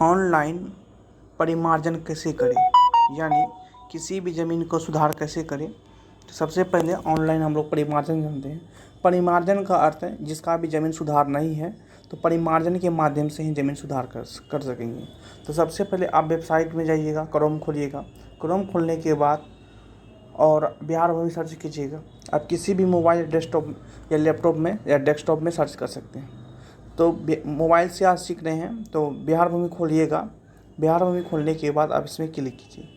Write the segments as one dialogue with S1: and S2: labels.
S1: Online परिमार्जन कैसे करें, यानी किसी भी ज़मीन को सुधार कैसे करें। तो सबसे पहले ऑनलाइन हम लोग परिमार्जन जानते हैं। परिमार्जन का अर्थ है जिसका भी ज़मीन सुधार नहीं है तो परिमार्जन के माध्यम से ही ज़मीन सुधार कर सकेंगे। तो सबसे पहले आप वेबसाइट में जाइएगा, क्रोम खोलिएगा। क्रोम खोलने के बाद और बिहार भूमि सर्च कीजिएगा। आप किसी भी मोबाइल, डेस्कटॉप या लैपटॉप में या डेस्कटॉप में सर्च कर सकते हैं। तो मोबाइल से आज सीख रहे हैं तो बिहार भूमि खोलिएगा। बिहार भूमि खोलने के बाद आप इसमें क्लिक कीजिए।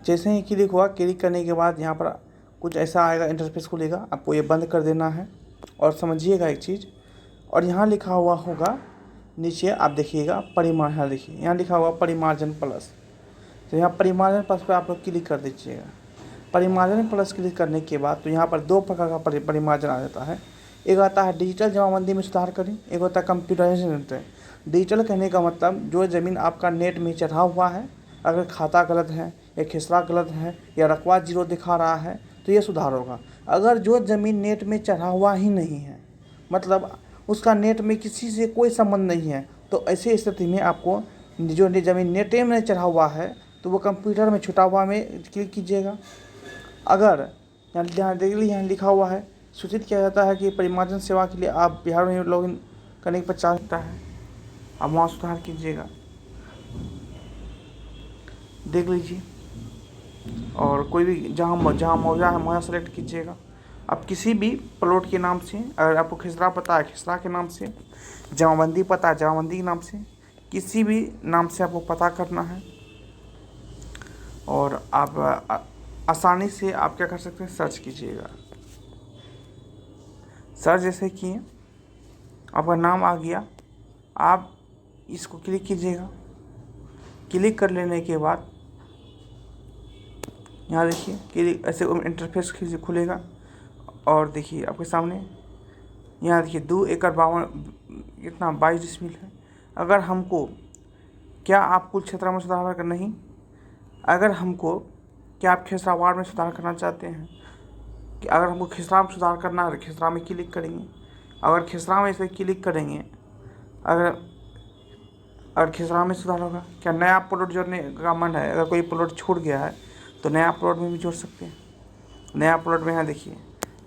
S1: जैसे ही क्लिक हुआ, क्लिक करने के बाद यहाँ पर कुछ ऐसा आएगा, इंटरफेस खुलेगा। आपको ये बंद कर देना है। और समझिएगा एक चीज़, और यहाँ लिखा हुआ होगा नीचे, आप देखिएगा परिमार्जन, देखिए यहाँ लिखा हुआ परिमार्जन प्लस। तो यहाँ परिमार्जन प्लस पर आप लोग क्लिक कर दीजिएगा। परिमार्जन प्लस क्लिक करने के बाद तो यहाँ पर दो प्रकार का परिमार्जन आ जाता है। एक आता है डिजिटल जमाबंदी में सुधार करें, एक होता है कंप्यूटराइजेशन। डिजिटल कहने का मतलब जो ज़मीन आपका नेट में चढ़ा हुआ है, अगर खाता गलत है या खिसरा गलत है या रकबा जीरो दिखा रहा है तो ये सुधार होगा। अगर जो ज़मीन नेट में चढ़ा हुआ ही नहीं है, मतलब उसका नेट में किसी से कोई संबंध नहीं है, तो ऐसी स्थिति में आपको जो ज़मीन नेट में चढ़ा हुआ है तो वो कंप्यूटर में छुटा हुआ में क्लिक कीजिएगा। अगर यहाँ देख लीजिए, यहाँ लिखा हुआ है सूचित किया जाता है कि परिमार्जन सेवा के लिए आप बिहार में लॉगिन करने की 50 सकता है, आप वहाँ सुधार कीजिएगा, देख लीजिए। और कोई भी जहाँ मौजा है मौजा सेलेक्ट कीजिएगा। आप किसी भी प्लॉट के नाम से, अगर आपको खिसरा पता है खिसरा के नाम से, जमाबंदी पता है जमाबंदी के नाम से, किसी भी नाम से आपको पता करना है। और आप आसानी से आप क्या कर सकते हैं, सर्च कीजिएगा। सर्च जैसे किए, आपका नाम आ गया, आप इसको क्लिक कीजिएगा। क्लिक कर लेने के बाद यहाँ देखिए क्लिक, ऐसे इंटरफेस खुलेगा। और देखिए आपके सामने यहाँ देखिए 2 एकड़ 52 कितना 22 डिसमिल है। अगर हमको, क्या आप कुल क्षेत्र में सुधार कर नहीं, अगर हमको, क्या आप खिसरा वार्ड में सुधार करना चाहते हैं, कि अगर हमको खिसरा में सुधार करना है तो खिसरा में क्लिक करेंगे। अगर खिसरा में इसे क्लिक करेंगे, अगर खिसरा में सुधार होगा, क्या नया प्लॉट जोड़ने का मन है, अगर कोई प्लॉट छूट गया है तो नया प्लॉट में भी जोड़ सकते हैं। नया प्लॉट में यहाँ देखिए,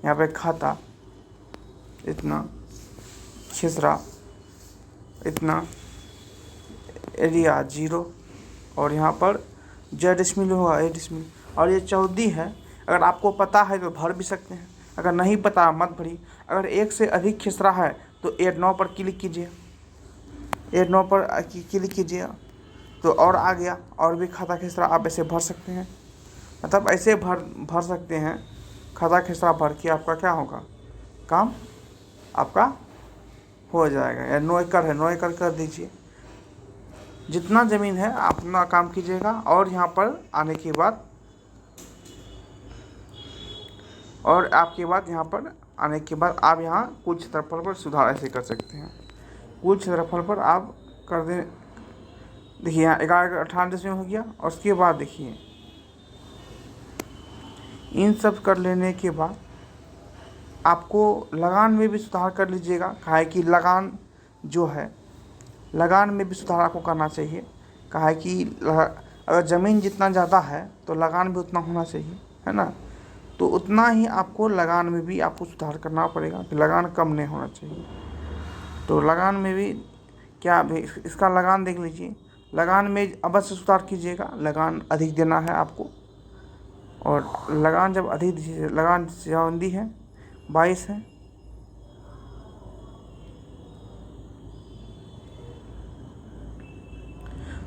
S1: यहाँ पे खाता इतना, खिसरा इतना, एरिया 0, और यहाँ पर j डिसमिल हुआ 8 डिसमिल, और ये 14 है। अगर आपको पता है तो भर भी सकते हैं, अगर नहीं पता मत भरिए। अगर एक से अधिक खिसरा है तो एड 9 पर क्लिक कीजिए, एड 9 पर क्लिक कीजिए तो और आ गया। और भी खाता खिसरा आप ऐसे भर सकते हैं, मतलब ऐसे भर सकते हैं। खाता खिसरा भर के आपका क्या होगा, काम आपका हो जाएगा। या 9 एकड़ है, 9 एकड़ कर दीजिए। जितना ज़मीन है अपना काम कीजिएगा। और यहाँ पर आने के बाद, और आपके बाद यहाँ पर आने के बाद आप यहाँ कुल क्षेत्रफल पर सुधार ऐसे कर सकते हैं। कुल क्षेत्रफल पर आप कर दें, देखिए यहाँ 11-18 डिसमिल हो गया। और उसके बाद देखिए, इन सब कर लेने के बाद आपको लगान में भी सुधार कर लीजिएगा। कहा है कि लगान जो है, लगान में भी सुधार आपको करना चाहिए। कहा है कि अगर ज़मीन जितना ज़्यादा है तो लगान भी उतना होना चाहिए, है ना। तो उतना ही आपको लगान में भी आपको सुधार करना पड़ेगा कि लगान कम नहीं होना चाहिए। तो लगान में भी क्या, इसका लगान देख लीजिए। लगान में अवश्य सुधार कीजिएगा, लगान अधिक देना है आपको। और लगान जब अधिक दीजिए, लगान जमाबंदी है 22 है,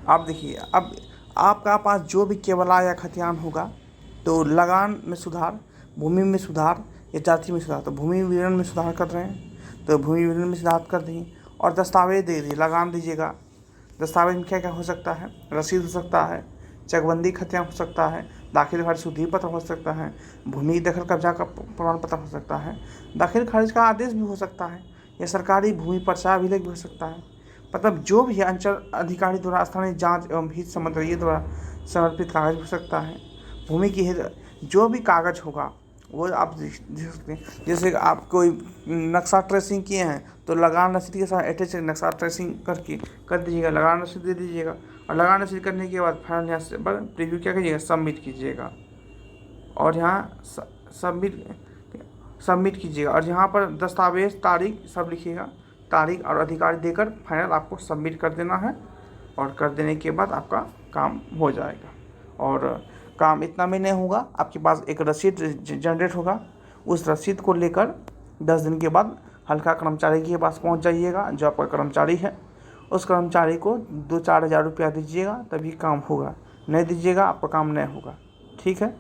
S1: आप देखिए। अब आपका पास जो भी केवला या खतियान होगा तो लगान में सुधार, भूमि में सुधार या जाति में सुधार, तो भूमि विवरण में सुधार कर रहे हैं तो भूमि विवरण में सुधार कर देंगे। और दस्तावेज दे दीजिए, लगान दीजिएगा। दस्तावेज में क्या क्या हो सकता है, रसीद हो सकता है, चकबंदी खतियान हो सकता है, दाखिल खारिज शुद्धि पत्र हो सकता है, भूमि दखल कब्जा का प्रमाण पत्र हो सकता है, दाखिल खारिज का आदेश भी हो सकता है, या सरकारी भूमि पर्चा अभिलेख भी हो सकता है। मतलब जो भी अंचल अधिकारी द्वारा स्थानीय जांच एवं हित समन्वय द्वारा समर्पित कागज हो सकता है। भूमि की जो भी कागज होगा वो आप देख सकते हैं। जैसे आप कोई नक्शा ट्रेसिंग किए हैं तो लगान रसीद के साथ अटैच नक्शा ट्रेसिंग करके कर दीजिएगा, लगान रसीद दे दीजिएगा, और लगान रसीद करने के बाद फाइनल यहाँ से प्रीव्यू क्या कीजिएगा, सबमिट कीजिएगा, और यहाँ सबमिट कीजिएगा, और यहाँ पर दस्तावेज तारीख सब लिखिएगा, तारीख और अधिकारी देकर फाइनल आपको सबमिट कर देना है, और कर देने के बाद आपका काम हो जाएगा। और काम इतना में नहीं होगा, आपके पास एक रसीद जनरेट होगा, उस रसीद को लेकर 10 दिन के बाद हल्का कर्मचारी के पास पहुंच जाइएगा, जो आपका कर्मचारी है, उस कर्मचारी को 2-4 हज़ार रुपया दीजिएगा, तभी काम होगा, नहीं दीजिएगा आपका काम नहीं होगा। ठीक है,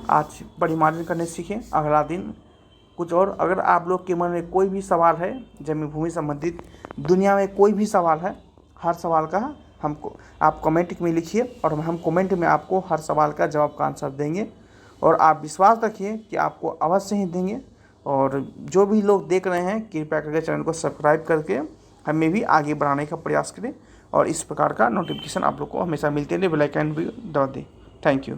S1: आज बड़ी मार्जिन करने सीखें। अगला दिन कुछ और, अगर आप लोग के मन में कोई भी सवाल है जमीन भूमि संबंधित, दुनिया में कोई भी सवाल है, हर सवाल का हमको आप कमेंट में लिखिए, और हम कमेंट में आपको हर सवाल का जवाब का आंसर देंगे, और आप विश्वास रखिए कि आपको अवश्य ही देंगे। और जो भी लोग देख रहे हैं कृपया करके चैनल को सब्सक्राइब करके हमें भी आगे बढ़ाने का प्रयास करें, और इस प्रकार का नोटिफिकेशन आप लोग को हमेशा मिलते रहे, बेल आइकन भी दबा दें। Thank you.